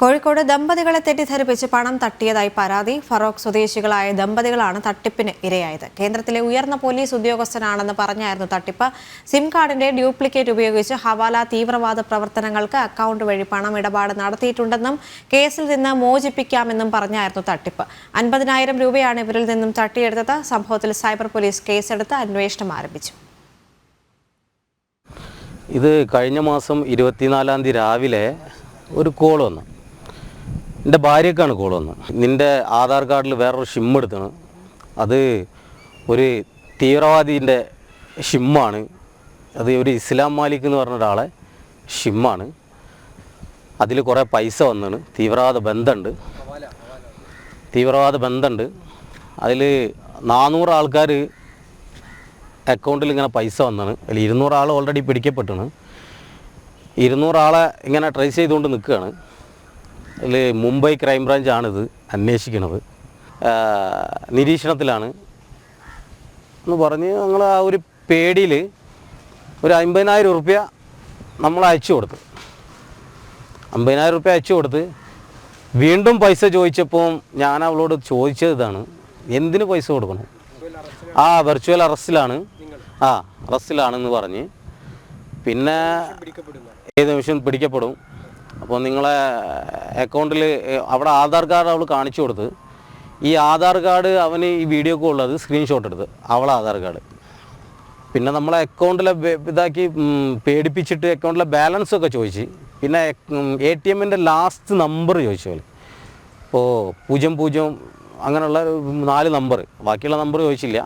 കോഴിക്കോട് ദമ്പതികളെ തെറ്റിദ്ധരിപ്പിച്ച് പണം തട്ടിയതായി പരാതി. ഫറോക്ക് സ്വദേശികളായ ദമ്പതികളാണ് തട്ടിപ്പിന് ഇരയായത്. കേന്ദ്രത്തിലെ ഉയർന്ന പോലീസ് ഉദ്യോഗസ്ഥനാണെന്ന് പറഞ്ഞായിരുന്നു തട്ടിപ്പ്. സിം കാർഡിന്റെ ഡ്യൂപ്ലിക്കേറ്റ് ഉപയോഗിച്ച് ഹവാല തീവ്രവാദ പ്രവർത്തനങ്ങൾക്ക് അക്കൗണ്ട് വഴി പണം ഇടപാട് നടത്തിയിട്ടുണ്ടെന്നും കേസിൽ നിന്ന് മോചിപ്പിക്കാമെന്നും പറഞ്ഞായിരുന്നു തട്ടിപ്പ്. 50,000 രൂപയാണ് ഇവരിൽ നിന്നും തട്ടിയെടുത്തത്. സംഭവത്തിൽ സൈബർ പോലീസ് കേസെടുത്ത് അന്വേഷണം ആരംഭിച്ചു. ഇത് കഴിഞ്ഞ മാസം 24-ാം തീയതി രാവിലെ ഒരു കോൾ വന്നു. എൻ്റെ ഭാര്യക്കാണ് കോൾ വന്നത്. നിൻ്റെ ആധാർ കാർഡിൽ വേറൊരു ഷിം എടുത്താണ്, അത് ഒരു തീവ്രവാദീൻ്റെ ഷിമ്മാണ്, അത് ഒരു ഇസ്ലാം മാലിക് എന്ന് പറഞ്ഞ ഒരാളെ ഷിമ്മാണ്, അതിൽ കുറേ പൈസ വന്നാണ്, തീവ്രവാദ ബന്ധമുണ്ട്, അതിൽ 400 ആൾക്കാർ അക്കൗണ്ടിൽ ഇങ്ങനെ പൈസ വന്നാണ്. അതിൽ 200 ആൾ ഓൾറെഡി പിടിക്കപ്പെട്ടാണ്. 200 ആളെ ഇങ്ങനെ ട്രേസ് ചെയ്തുകൊണ്ട് നിൽക്കുകയാണ്. അതിൽ മുംബൈ ക്രൈംബ്രാഞ്ചാണിത് അന്വേഷിക്കുന്നത്. നിരീക്ഷണത്തിലാണ് എന്ന് പറഞ്ഞ് ഞങ്ങൾ ആ ഒരു പേടിയിൽ ഒരു 50,000 റുപ്യ നമ്മൾ അയച്ചു കൊടുത്തു. 50,000 റുപ്യ അയച്ചു കൊടുത്ത് വീണ്ടും പൈസ ചോദിച്ചപ്പോൾ ഞാൻ അവളോട് ചോദിച്ചത് ഇതാണ്, എന്തിന് പൈസ കൊടുക്കണം? വെർച്വൽ അറസ്റ്റിലാണെന്ന് പറഞ്ഞ്, പിന്നെ ഏത് നിമിഷം പിടിക്കപ്പെടും, അപ്പോൾ നിങ്ങളെ അക്കൗണ്ടിൽ അവിടെ ആധാർ കാർഡ് അവൾ കാണിച്ചു കൊടുത്ത്, ഈ ആധാർ കാർഡ് അവന് ഈ വീഡിയോ കോൾ ഉള്ളത് സ്ക്രീൻഷോട്ട് എടുത്ത് അവളെ ആധാർ കാർഡ്, പിന്നെ നമ്മളെ അക്കൗണ്ടിലെ ഇതാക്കി പേടിപ്പിച്ചിട്ട് അക്കൗണ്ടിലെ ബാലൻസൊക്കെ ചോദിച്ച്, പിന്നെ ATM-ൻ്റെ ലാസ്റ്റ് നമ്പർ ചോദിച്ചു പോലെ. അപ്പോൾ 00 അങ്ങനെയുള്ള 4 നമ്പർ, ബാക്കിയുള്ള നമ്പർ ചോദിച്ചില്ല.